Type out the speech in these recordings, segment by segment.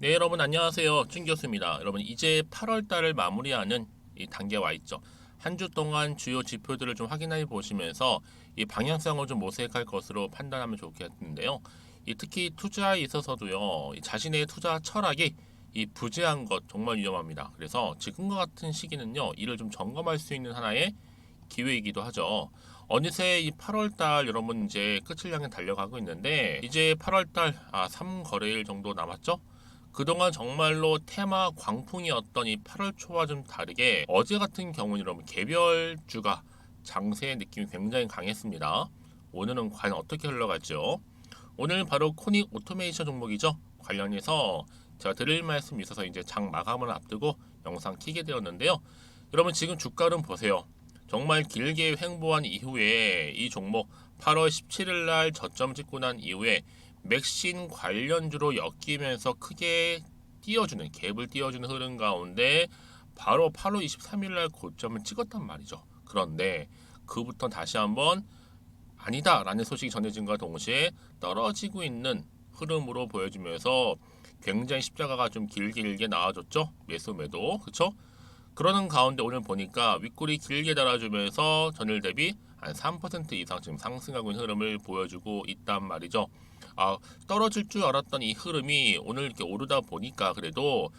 네, 여러분 안녕하세요. 준 교수입니다. 여러분 이제 8월 달을 마무리하는 이 단계 와 있죠. 한 주 동안 주요 지표들을 좀 확인해 보시면서 이 방향성을 좀 모색할 것으로 판단하면 좋겠는데요. 이 특히 투자에 있어서도요. 이 자신의 투자 철학이 이 부재한 것 정말 위험합니다. 그래서 지금과 같은 시기는요. 이를 좀 점검할 수 있는 하나의 기회이기도 하죠. 어느새 이 8월 달 여러분 이제 끝을 향해 달려가고 있는데 이제 8월 달 3거래일 정도 남았죠? 그동안 정말로 테마 광풍이었던 이 8월 초와 좀 다르게 어제 같은 경우는 여러분 개별주가 장세의 느낌이 굉장히 강했습니다. 오늘은 과연 어떻게 흘러갈지요? 오늘 바로 코닉 오토메이션 종목이죠. 관련해서 제가 드릴 말씀이 있어서 이제 장 마감을 앞두고 영상 키게 되었는데요. 여러분 지금 주가는 보세요. 정말 길게 횡보한 이후에 이 종목 8월 17일 날 저점 찍고 난 이후에 맥신 관련주로 엮이면서 크게 띄워주는 갭을 띄워주는 흐름 가운데 바로 8월 23일 날 고점을 찍었단 말이죠. 그런데 그부터 다시 한번 아니다라는 소식이 전해진 것과 동시에 떨어지고 있는 흐름으로 보여지면서 굉장히 십자가가 좀 길게 나와줬죠. 매수 매도 그쵸? 그러는 가운데 오늘 보니까 윗골이 길게 달아주면서 전일 대비 한 3% 이상 지금 상승하고 있는 흐름을 보여주고 있단 말이죠. 떨어질 줄 알았던 이 흐름이 오늘 이렇게 오르다 보니까 그래도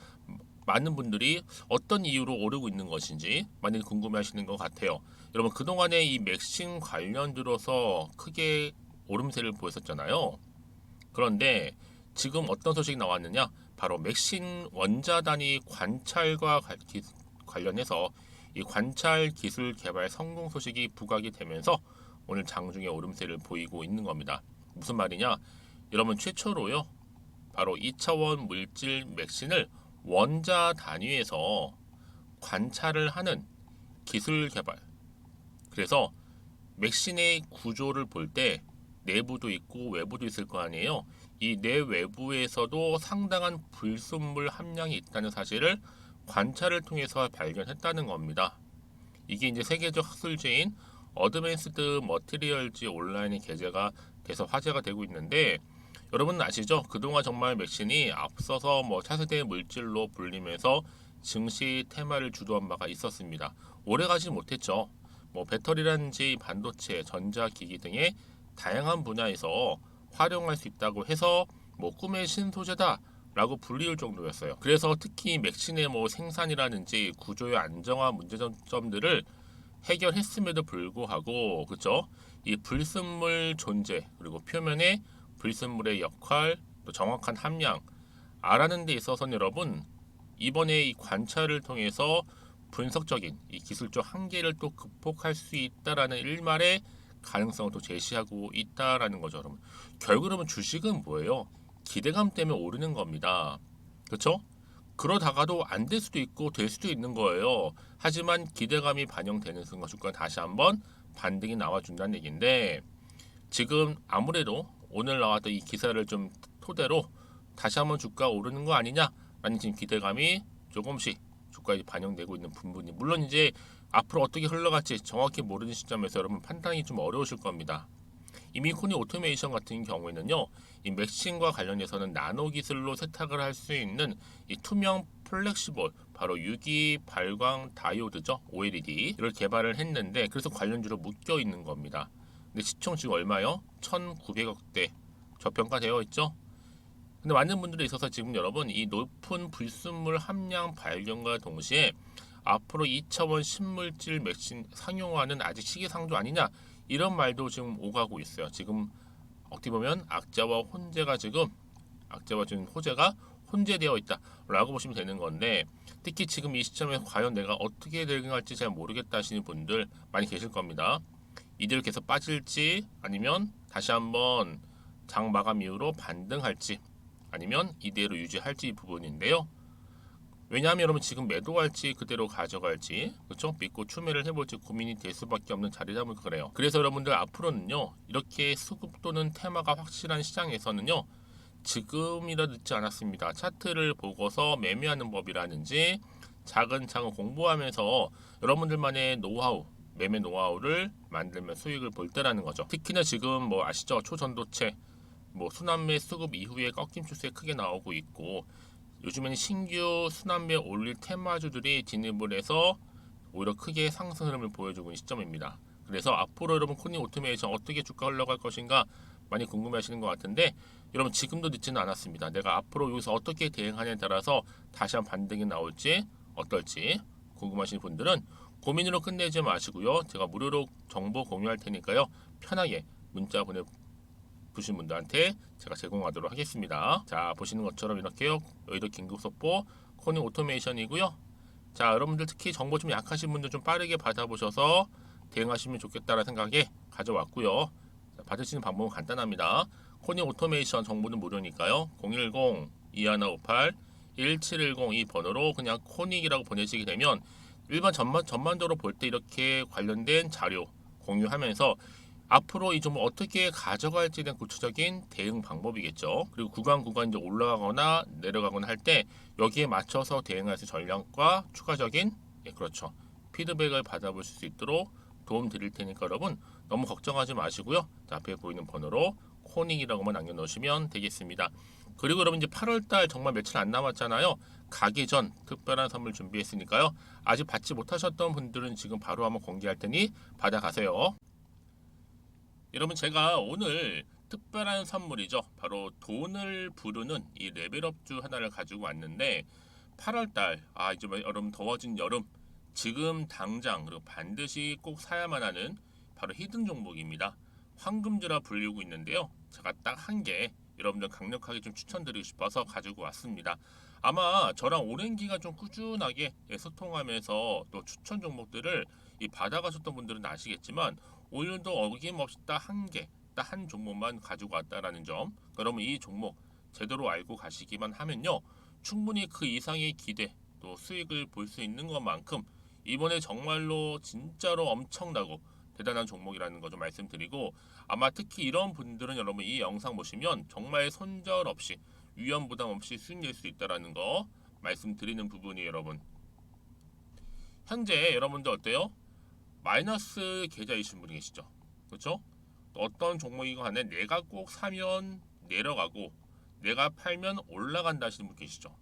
많은 분들이 어떤 이유로 오르고 있는 것인지 많이 궁금해하시는 것 같아요. 여러분 그동안에 이 맥신 관련 들어서 크게 오름세를 보였었잖아요. 그런데 지금 어떤 소식이 나왔느냐? 바로 맥신 원자 단위 관찰과 관련해서 이 관찰 기술 개발 성공 소식이 부각이 되면서 오늘 장중에 오름세를 보이고 있는 겁니다. 무슨 말이냐? 여러분 최초로요. 바로 2차원 물질 맥신을 원자 단위에서 관찰을 하는 기술 개발. 그래서 맥신의 구조를 볼 때 내부도 있고 외부도 있을 거 아니에요. 이 내외부에서도 상당한 불순물 함량이 있다는 사실을 관찰을 통해서 발견했다는 겁니다. 이게 이제 세계적 학술지인 어드밴스드 머티리얼즈 온라인의 게재가 돼서 화제가 되고 있는데 여러분 아시죠? 그동안 정말 맥신이 앞서서 뭐 차세대 물질로 불리면서 증시 테마를 주도한 바가 있었습니다. 오래 가지 못했죠. 뭐 배터리라든지 반도체, 전자기기 등의 다양한 분야에서 활용할 수 있다고 해서 뭐 꿈의 신소재다 라고 불리울 정도였어요. 그래서 특히 맥신의 뭐 생산이라든지 구조의 안정화 문제점들을 해결했음에도 불구하고 그죠? 이 불순물 존재 그리고 표면의 불순물의 역할 또 정확한 함량 알아는 데 있어서는 여러분 이번에 이 관찰을 통해서 분석적인 이 기술적 한계를 또 극복할 수 있다라는 일말의 가능성을 또 제시하고 있다라는 거죠, 여러분. 결국은 주식은 뭐예요? 기대감 때문에 오르는 겁니다. 그렇죠? 그러다가도 안 될 수도 있고 될 수도 있는 거예요. 하지만 기대감이 반영되는 순간 주가 다시 한번 반등이 나와준다는 얘기인데 지금 아무래도 오늘 나왔던 이 기사를 좀 토대로 다시 한번 주가 오르는 거 아니냐라는 지금 기대감이 조금씩 주가에 반영되고 있는 부분이 물론 이제 앞으로 어떻게 흘러갈지 정확히 모르는 시점에서 여러분 판단이 좀 어려우실 겁니다. 이미 코니 오토메이션 같은 경우에는요, 이 맥신과 관련해서는 나노 기술로 세탁을 할 수 있는 이 투명 플렉시볼, 바로 유기 발광 다이오드죠, OLED를 개발을 했는데 그래서 관련주로 묶여 있는 겁니다. 근데 시총 지금 얼마요? 1,900억대 저평가되어 있죠. 근데 많은 분들이 있어서 지금 여러분 이 높은 불순물 함량 발견과 동시에 앞으로 2차원 신물질 맥신 상용화는 아직 시기상조 아니냐 이런 말도 지금 오가고 있어요. 지금 어떻게 보면 악재와 지금 호재가 혼재되어 있다라고 보시면 되는 건데 특히 지금 이 시점에 과연 내가 어떻게 대응할지 잘 모르겠다 하시는 분들 많이 계실 겁니다. 이대로 계속 빠질지 아니면 다시 한번 장 마감 이후로 반등할지 아니면 이대로 유지할지 부분인데요. 왜냐하면 여러분 지금 매도할지 그대로 가져갈지 그렇죠? 믿고 추매를 해볼지 고민이 될 수밖에 없는 자리다 보니까 그래요. 그래서 여러분들 앞으로는요 이렇게 수급 또는 테마가 확실한 시장에서는요 지금이라 늦지 않았습니다. 차트를 보고서 매매하는 법이라든지 차근차근 공부하면서 여러분들만의 노하우 매매 노하우를 만들면 수익을 볼 때라는 거죠. 특히나 지금 뭐 아시죠? 초전도체 뭐 순환매 수급 이후에 꺾임 추세 크게 나오고 있고 요즘에는 신규 순환매 올릴 테마주들이 진입을 해서 오히려 크게 상승 흐름을 보여주고 있는 시점입니다. 그래서 앞으로 여러분 코닝 오토메이션 어떻게 주가 흘러갈 것인가 많이 궁금해하시는 것 같은데, 여러분 지금도 늦지는 않았습니다. 내가 앞으로 여기서 어떻게 대응하냐에 따라서 다시 한 반등이 나올지 어떨지 궁금하신 분들은 고민으로 끝내지 마시고요. 제가 무료로 정보 공유할 테니까요. 편하게 문자 보신 분들한테 제가 제공하도록 하겠습니다. 자, 보시는 것처럼 이렇게요. 여의도 긴급속보 코닝 오토메이션이고요. 자, 여러분들 특히 정보 좀 약하신 분들 좀 빠르게 받아보셔서 대응하시면 좋겠다는 생각에 가져왔고요. 자, 받으시는 방법은 간단합니다. 코닝 오토메이션 정보는 무료니까요. 010-2158-1710 이 번호로 그냥 코닝이라고 보내시게 되면 일반 전반적으로 볼 때 이렇게 관련된 자료 공유하면서 앞으로 이 종목 어떻게 가져갈지에 대한 구체적인 대응 방법이겠죠. 그리고 구간 이제 올라가거나 내려가거나 할 때 여기에 맞춰서 대응할 수 있는 전략과 추가적인 그렇죠. 피드백을 받아보실 수 있도록 도움 드릴 테니까 여러분 너무 걱정하지 마시고요. 자, 앞에 보이는 번호로 코닝이라고만 남겨놓으시면 되겠습니다. 그리고 여러분 이제 8월달 정말 며칠 안 남았잖아요. 가기 전 특별한 선물 준비했으니까요. 아직 받지 못하셨던 분들은 지금 바로 한번 공개할 테니 받아가세요. 여러분 제가 오늘 특별한 선물이죠. 바로 돈을 부르는 이 레벨업주 하나를 가지고 왔는데 8월달 이제 여러분 더워진 여름 지금 당장 그리고 반드시 꼭 사야만 하는 바로 히든 종목입니다. 황금주라 불리고 있는데요. 제가 딱 한 개 여러분들 강력하게 좀 추천드리고 싶어서 가지고 왔습니다. 아마 저랑 오랜 기간 좀 꾸준하게 소통하면서 또 추천 종목들을 받아가셨던 분들은 아시겠지만 오늘도 어김없이 딱 한 개, 딱 한 종목만 가지고 왔다라는 점. 그러면 이 종목 제대로 알고 가시기만 하면요. 충분히 그 이상의 기대 또 수익을 볼 수 있는 것만큼 이번에 정말로 진짜로 엄청나고 대단한 종목이라는 거 좀 말씀드리고, 아마 특히 이런 분들은 여러분 이 영상 보시면 정말 손절 없이 위험 부담 없이 수익 낼 수 있다라는 거 말씀드리는 부분이 여러분. 현재 여러분들 어때요? 마이너스 계좌이신 분이 계시죠? 그렇죠? 어떤 종목이건 간에 내가 꼭 사면 내려가고 내가 팔면 올라간다 하시는 분 계시죠?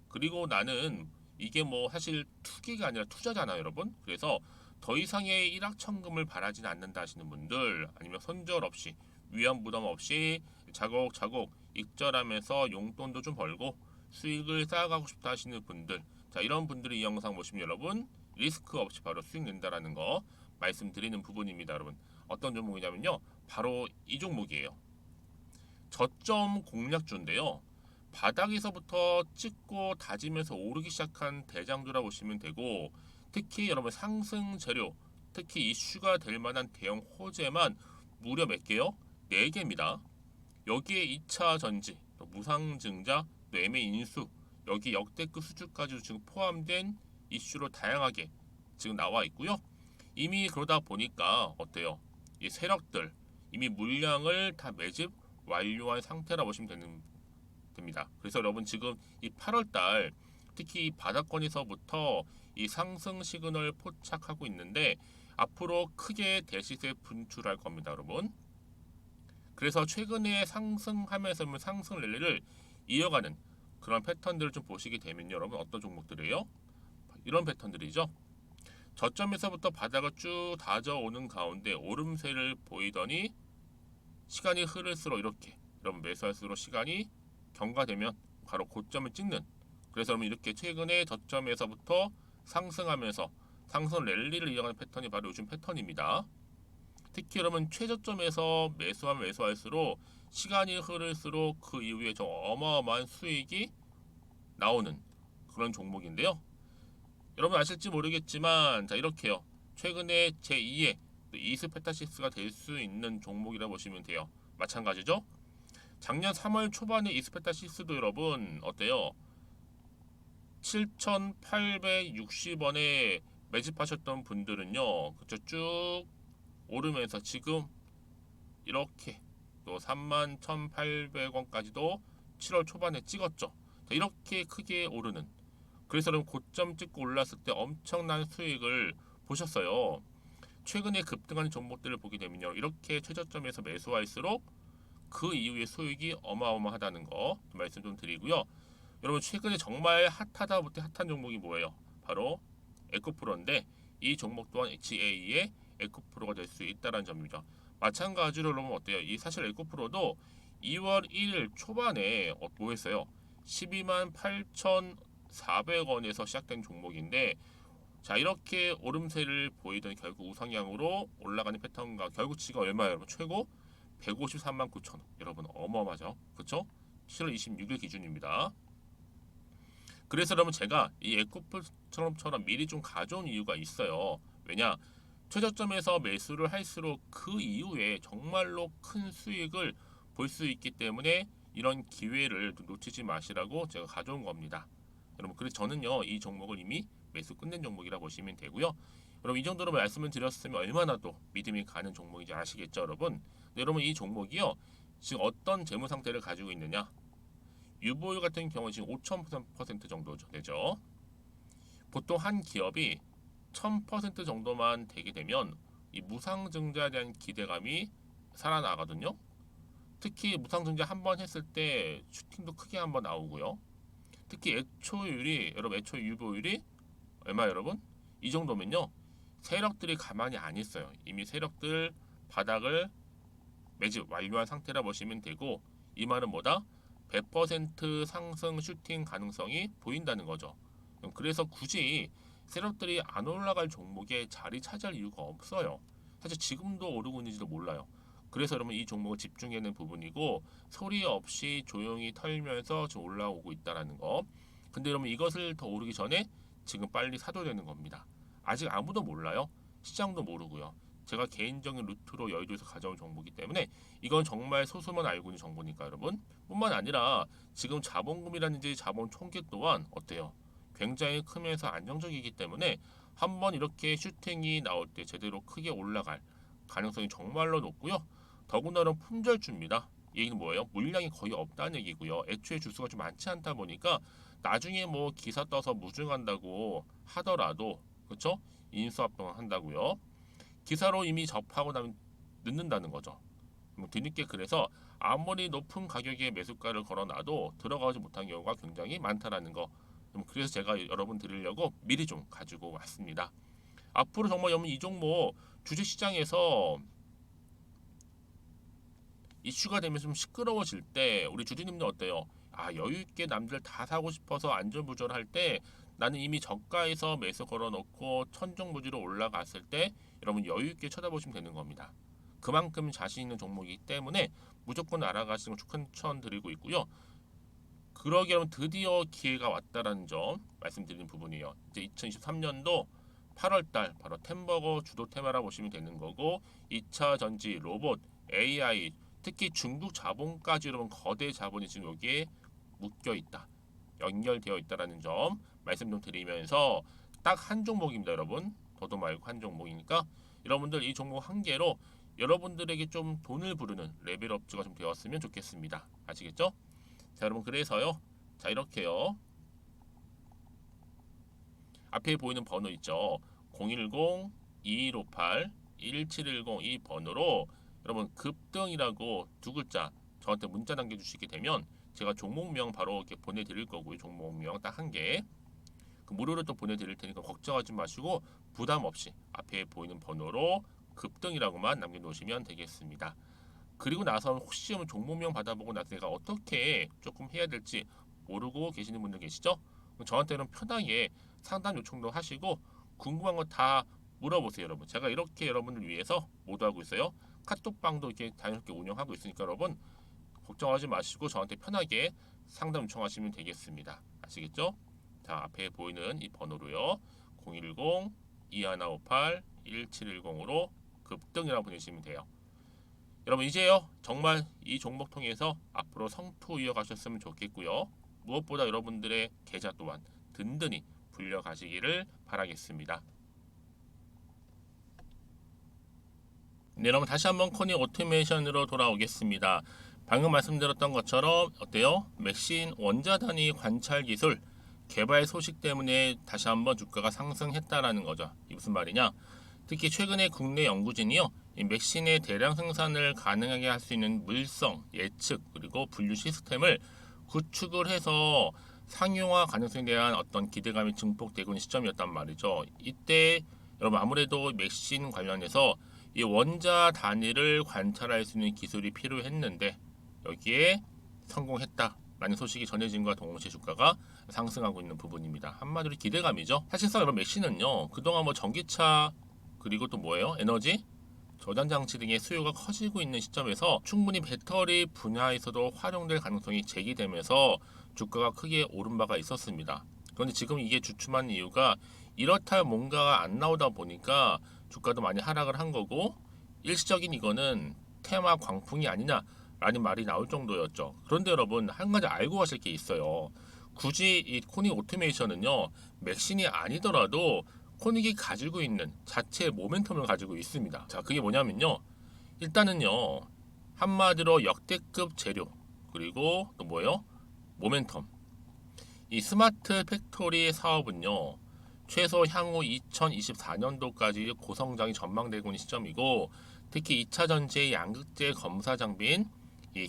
그리고 나는 이게 뭐 사실 투기가 아니라 투자잖아요, 여러분. 그래서 더 이상의 일확천금을 바라진 않는다 하시는 분들, 아니면 손절 없이 위험 부담 없이 자곡자곡 익절하면서 용돈도 좀 벌고 수익을 쌓아가고 싶다 하시는 분들, 자, 이런 분들이 이 영상 보시면 여러분 리스크 없이 바로 수익 낸다라는 거 말씀드리는 부분입니다. 여러분 어떤 종목이냐면요, 바로 이 종목이에요. 저점 공략주인데요, 바닥에서부터 찍고 다지면서 오르기 시작한 대장주라 보시면 되고, 특히 여러분 상승 재료, 특히 이슈가 될 만한 대형 호재만 무려 몇 개요? 4개입니다. 여기에 2차 전지, 또 무상증자, 또 매매 인수, 여기 역대급 수주까지 지금 포함된 이슈로 다양하게 지금 나와 있고요. 이미 그러다 보니까 어때요? 이 세력들 이미 물량을 다 매집 완료한 상태라 보시면 됩니다. 그래서 여러분 지금 이 8월달 특히 이 바닥권에서부터 이 상승 시그널 포착하고 있는데 앞으로 크게 대시세 분출할 겁니다, 여러분. 그래서 최근에 상승하면서 상승 랠리를 이어가는 그런 패턴들을 좀 보시게 되면 여러분 어떤 종목들이에요? 이런 패턴들이죠. 저점에서부터 바닥을 쭉 다져오는 가운데 오름세를 보이더니 시간이 흐를수록 이렇게 여러분 매수할수록 시간이 경과되면 바로 고점을 찍는, 그래서 여러분 이렇게 최근에 저점에서부터 상승하면서 상승 랠리를 이어가는 패턴이 바로 요즘 패턴입니다. 특히 여러분 최저점에서 매수하면 매수할수록 시간이 흐를수록 그 이후에 좀 어마어마한 수익이 나오는 그런 종목인데요. 여러분 아실지 모르겠지만 자 이렇게요. 최근에 제2의 이스페타시스가 될 수 있는 종목이라 보시면 돼요. 마찬가지죠. 작년 3월 초반에 이스페타시스도 여러분 어때요? 7,860원에 매집하셨던 분들은요, 그쵸, 쭉 오르면서 지금 이렇게 또 31,800원까지도 7월 초반에 찍었죠. 자, 이렇게 크게 오르는, 그래서 여러분 고점 찍고 올랐을 때 엄청난 수익을 보셨어요. 최근에 급등하는 종목들을 보게 되면요, 이렇게 최저점에서 매수할수록 그 이후에 수익이 어마어마하다는 거 말씀 좀 드리고요. 여러분 최근에 정말 핫하다 못해 핫한 종목이 뭐예요? 바로 에코프로인데 이 종목 또한 HA의 에코프로가 될 수 있다는 점이죠. 마찬가지로 여러분 어때요? 이 사실 에코프로도 2월 1일 초반에 뭐 했어요? 12만 8,400원에서 시작된 종목인데 자 이렇게 오름세를 보이던 결국 우상향으로 올라가는 패턴과 결국치가 얼마예요 여러분? 최고 153만 9천원. 여러분 어마어마하죠? 그쵸? 7월 26일 기준입니다. 그래서 여러분 제가 이 에코프처럼 미리 좀 가져온 이유가 있어요. 왜냐? 최저점에서 매수를 할수록 그 이후에 정말로 큰 수익을 볼 수 있기 때문에 이런 기회를 놓치지 마시라고 제가 가져온 겁니다. 여러분 그래서 저는요 이 종목을 이미 매수 끝낸 종목이라 보시면 되고요. 여러분 이 정도로 말씀을 드렸으면 얼마나 또 믿음이 가는 종목인지 아시겠죠 여러분? 네, 여러분 이 종목이요 지금 어떤 재무 상태를 가지고 있느냐? 유보율 같은 경우 지금 5,000% 정도 되죠. 보통 한 기업이 1000% 정도만 되게 되면 이 무상증자에 대한 기대감이 살아나거든요. 특히 무상증자 한 번 했을 때 슈팅도 크게 한번 나오고요. 특히 애초율이 여러분 애초 유보율이 얼마 여러분? 이 정도면요. 세력들이 가만히 안 있어요. 이미 세력들 바닥을 매집 완료한 상태라 보시면 되고 이 말은 뭐다? 100% 상승 슈팅 가능성이 보인다는 거죠. 그래서 굳이 세력들이 안 올라갈 종목에 자리 차지할 이유가 없어요. 사실 지금도 오르고 있는지도 몰라요. 그래서 여러분 이 종목을 집중해야 하는 부분이고 소리 없이 조용히 털면서 지금 올라오고 있다는 거. 근데 여러분 이것을 더 오르기 전에 지금 빨리 사도 되는 겁니다. 아직 아무도 몰라요. 시장도 모르고요. 제가 개인적인 루트로 여의도에서 가져온 정보이기 때문에 이건 정말 소수만 알고 있는 정보니까 여러분 뿐만 아니라 지금 자본금이라든지 자본 총계 또한 어때요? 굉장히 크면서 안정적이기 때문에 한번 이렇게 슈팅이 나올 때 제대로 크게 올라갈 가능성이 정말로 높고요. 더군다나 품절주입니다. 이 얘기는 뭐예요? 물량이 거의 없다는 얘기고요. 애초에 주수가 좀 많지 않다 보니까 나중에 뭐 기사 떠서 무증한다고 하더라도 그렇죠? 인수합병 한다고요. 기사로 이미 접하고 나면 늦는다는 거죠. 뒤늦게 그래서 아무리 높은 가격에 매수가를 걸어놔도 들어가지 못한 경우가 굉장히 많다라는 거. 그래서 제가 여러분 드리려고 미리 좀 가지고 왔습니다. 앞으로 정말 여러분 이 종목 주식시장에서 이슈가 되면 좀 시끄러워질 때 우리 주주님들 어때요? 아 여유 있게 남들 다 사고 싶어서 안전부절할 때 나는 이미 저가에서 매수 걸어놓고 천정부지로 올라갔을 때 여러분 여유 있게 쳐다보시면 되는 겁니다. 그만큼 자신 있는 종목이기 때문에 무조건 알아가시는 걸 추천드리고 있고요. 그러기 여러분 드디어 기회가 왔다라는 점 말씀드리는 부분이에요. 이제 2023년도 8월달 바로 템버거 주도 테마라 보시면 되는 거고 2차 전지, 로봇, AI 특히 중국 자본까지 여러분 거대 자본이 지금 여기에 묶여 있다. 연결되어 있다라는 점 말씀 좀 드리면서 딱 한 종목입니다, 여러분. 더도 말고 한 종목이니까 여러분들 이 종목 한 개로 여러분들에게 좀 돈을 부르는 레벨업주가 좀 되었으면 좋겠습니다. 아시겠죠? 자, 여러분 그래서요. 자, 이렇게요. 앞에 보이는 번호 있죠. 010-2158-1710 이 번호로 여러분 급등이라고 두 글자 저한테 문자 남겨주시게 되면 제가 종목명 바로 이렇게 보내드릴 거고요. 종목명 딱 한 개. 그 무료로 또 보내드릴 테니까 걱정하지 마시고 부담 없이 앞에 보이는 번호로 급등이라고만 남겨놓으시면 되겠습니다. 그리고 나서 혹시 종목명 받아보고 나서 내가 어떻게 조금 해야 될지 모르고 계시는 분들 계시죠? 저한테는 편하게 상담 요청도 하시고 궁금한 거 다 물어보세요, 여러분. 제가 이렇게 여러분을 위해서 모두하고 있어요. 카톡방도 이렇게 자연스럽게 운영하고 있으니까 여러분 걱정하지 마시고 저한테 편하게 상담 요청하시면 되겠습니다. 아시겠죠? 자, 앞에 보이는 이 번호로요. 010-2158-1710으로 급등이라고 보내시면 돼요. 여러분 이제요 정말 이 종목 통해서 앞으로 성투 이어가셨으면 좋겠고요. 무엇보다 여러분들의 계좌 또한 든든히 불려가시기를 바라겠습니다. 네, 여러분 다시 한번 코니 오토메이션으로 돌아오겠습니다. 방금 말씀드렸던 것처럼 어때요? 맥신 원자 단위 관찰 기술 개발 소식 때문에 다시 한번 주가가 상승했다라는 거죠. 이 무슨 말이냐? 특히 최근에 국내 연구진이요, 이 맥신의 대량 생산을 가능하게 할 수 있는 물성, 예측 그리고 분류 시스템을 구축을 해서 상용화 가능성에 대한 어떤 기대감이 증폭되고 있는 시점이었단 말이죠. 이때 여러분 아무래도 맥신 관련해서 이 원자 단위를 관찰할 수 있는 기술이 필요했는데 여기에 성공했다라는 소식이 전해진과 동시에 주가가 상승하고 있는 부분입니다. 한마디로 기대감이죠. 사실상 여러분 맥신은요 그동안 뭐 전기차 그리고 또 뭐예요? 에너지 저장장치 등의 수요가 커지고 있는 시점에서 충분히 배터리 분야에서도 활용될 가능성이 제기되면서 주가가 크게 오른 바가 있었습니다. 그런데 지금 이게 주춤한 이유가 이렇다 할 뭔가가 안 나오다 보니까 주가도 많이 하락을 한 거고 일시적인 이거는 테마 광풍이 아니냐라는 말이 나올 정도였죠. 그런데 여러분 한 가지 알고 가실 게 있어요. 굳이 이 코닉 오토메이션은요 맥신이 아니더라도 코닉이 가지고 있는 자체의 모멘텀을 가지고 있습니다. 자, 그게 뭐냐면요. 일단은요. 한마디로 역대급 재료 그리고 또 뭐예요? 모멘텀. 이 스마트 팩토리 사업은요. 최소 향후 2024년도까지 고성장이 전망되고 있는 시점이고 특히 2차 전지의 양극재 검사 장비인 이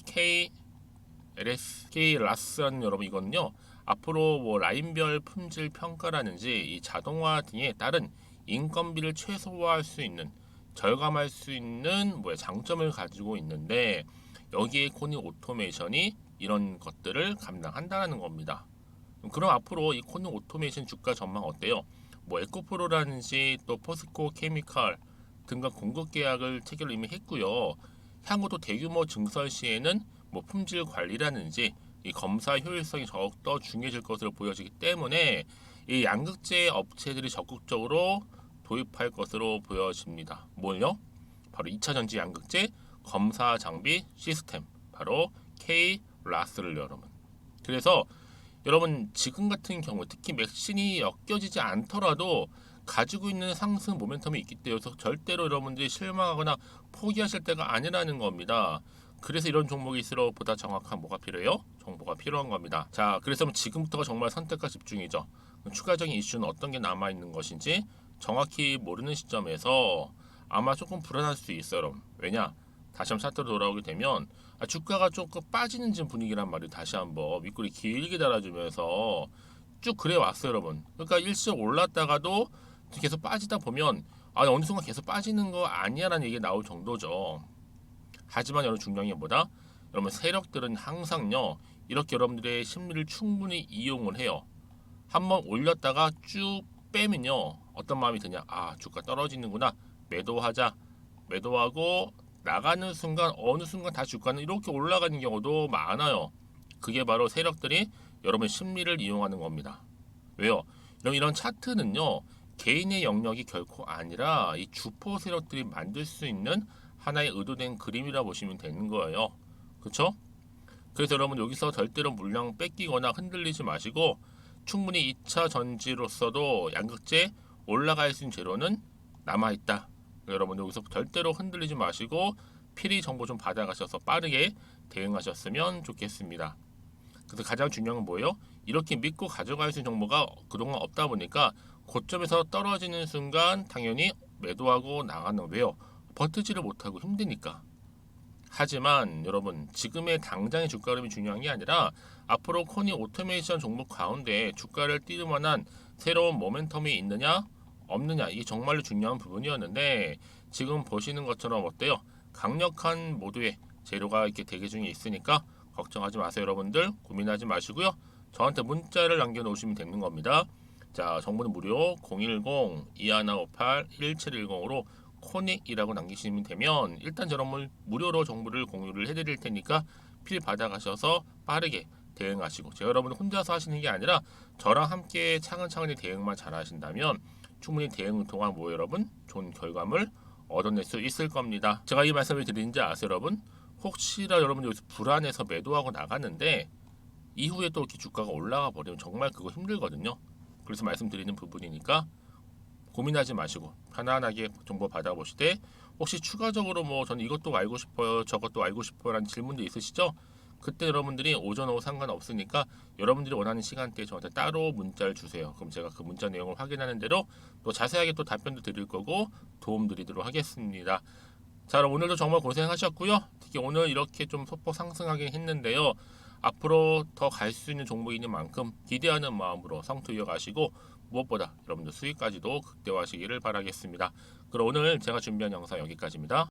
KLS, 라슨 여러분 이거는요. 앞으로 뭐 라인별 품질 평가라든지 이 자동화 등에 따른 인건비를 최소화할 수 있는 절감할 수 있는 뭐야 장점을 가지고 있는데 여기에 코닉 오토메이션이 이런 것들을 감당한다는 겁니다. 그럼 앞으로 이 코닉 오토메이션 주가 전망 어때요? 뭐 에코프로라든지 또 포스코 케미칼 등과 공급 계약을 체결을 이미 했고요. 향후도 대규모 증설 시에는 뭐 품질 관리라든지 이 검사 효율성이 더욱더 중요해질 것으로 보여지기 때문에 이 양극재 업체들이 적극적으로 도입할 것으로 보여집니다. 뭘요? 바로 2차 전지 양극재 검사 장비 시스템, 바로 K-라스를 여러분. 그래서 여러분 지금 같은 경우 특히 맥신이 엮여지지 않더라도 가지고 있는 상승 모멘텀이 있기 때문에 절대로 여러분들이 실망하거나 포기하실 때가 아니라는 겁니다. 그래서 이런 종목일수록 보다 정확한 뭐가 필요해요? 정보가 필요한 겁니다. 자, 그래서 지금부터가 정말 선택과 집중이죠. 추가적인 이슈는 어떤 게 남아있는 것인지 정확히 모르는 시점에서 아마 조금 불안할 수 있어요. 여러분. 왜냐? 다시 한번 차트로 돌아오게 되면 주가가 조금 빠지는 지금 분위기란 말이 다시 한번 윗골이 길게 달아주면서 쭉 그래 왔어요. 여러분. 그러니까 일시적 올랐다가도 계속 빠지다 보면 어느 순간 계속 빠지는 거 아니야라는 얘기가 나올 정도죠. 하지만 여러분 중요한 게 뭐다? 여러분 세력들은 항상요 이렇게 여러분들의 심리를 충분히 이용을 해요. 한번 올렸다가 쭉 빼면요 어떤 마음이 드냐? 주가 떨어지는구나. 매도하자. 매도하고 나가는 순간 어느 순간 다시 주가는 이렇게 올라가는 경우도 많아요. 그게 바로 세력들이 여러분 심리를 이용하는 겁니다. 왜요? 이런 차트는요 개인의 영역이 결코 아니라 이 주포 세력들이 만들 수 있는 하나의 의도된 그림이라 보시면 되는 거예요. 그렇죠? 그래서 여러분 여기서 절대로 물량 뺏기거나 흔들리지 마시고 충분히 2차 전지로서도 양극재 올라갈 수 있는 재료는 남아있다. 여러분 여기서 절대로 흔들리지 마시고 필히 정보 좀 받아가셔서 빠르게 대응하셨으면 좋겠습니다. 그래서 가장 중요한 건 뭐예요? 이렇게 믿고 가져갈 수 있는 정보가 그동안 없다 보니까 고점에서 떨어지는 순간 당연히 매도하고 나가는 왜요? 버티지를 못하고 힘드니까. 하지만 여러분 지금의 당장의 주가 흐름이 중요한 게 아니라 앞으로 코닉 오토메이션 종목 가운데 주가를 띄울 만한 새로운 모멘텀이 있느냐 없느냐 이게 정말로 중요한 부분이었는데 지금 보시는 것처럼 어때요? 강력한 모두의 재료가 이렇게 대기 중에 있으니까 걱정하지 마세요. 여러분들 고민하지 마시고요. 저한테 문자를 남겨놓으시면 되는 겁니다. 자, 정보는 무료 010-2158-1710으로 코닉이라고 남기시면 되면 일단 여러분 무료로 정보를 공유를 해드릴 테니까 필 받아가셔서 빠르게 대응하시고 제가 여러분 혼자서 하시는 게 아니라 저랑 함께 차근차근히 대응만 잘 하신다면 충분히 대응을 통한 여러분 좋은 결과물 얻어낼 수 있을 겁니다. 제가 이 말씀을 드리는지 아세요 여러분? 혹시나 여러분 여기서 불안해서 매도하고 나갔는데 이후에 또 이렇게 주가가 올라가 버리면 정말 그거 힘들거든요. 그래서 말씀드리는 부분이니까 고민하지 마시고 편안하게 정보 받아보시되 혹시 추가적으로 뭐 저는 이것도 알고 싶어요 저것도 알고 싶어요 라는 질문도 있으시죠? 그때 여러분들이 오전 오후 상관없으니까 여러분들이 원하는 시간대에 저한테 따로 문자를 주세요. 그럼 제가 그 문자 내용을 확인하는 대로 또 자세하게 또 답변도 드릴 거고 도움 드리도록 하겠습니다. 자, 그럼 오늘도 정말 고생하셨고요. 특히 오늘 이렇게 좀 소폭 상승하긴 했는데요. 앞으로 더 갈 수 있는 종목인 만큼 기대하는 마음으로 성투 이어가시고 무엇보다 여러분들 수익까지도 극대화하시기를 바라겠습니다. 그럼 오늘 제가 준비한 영상 여기까지입니다.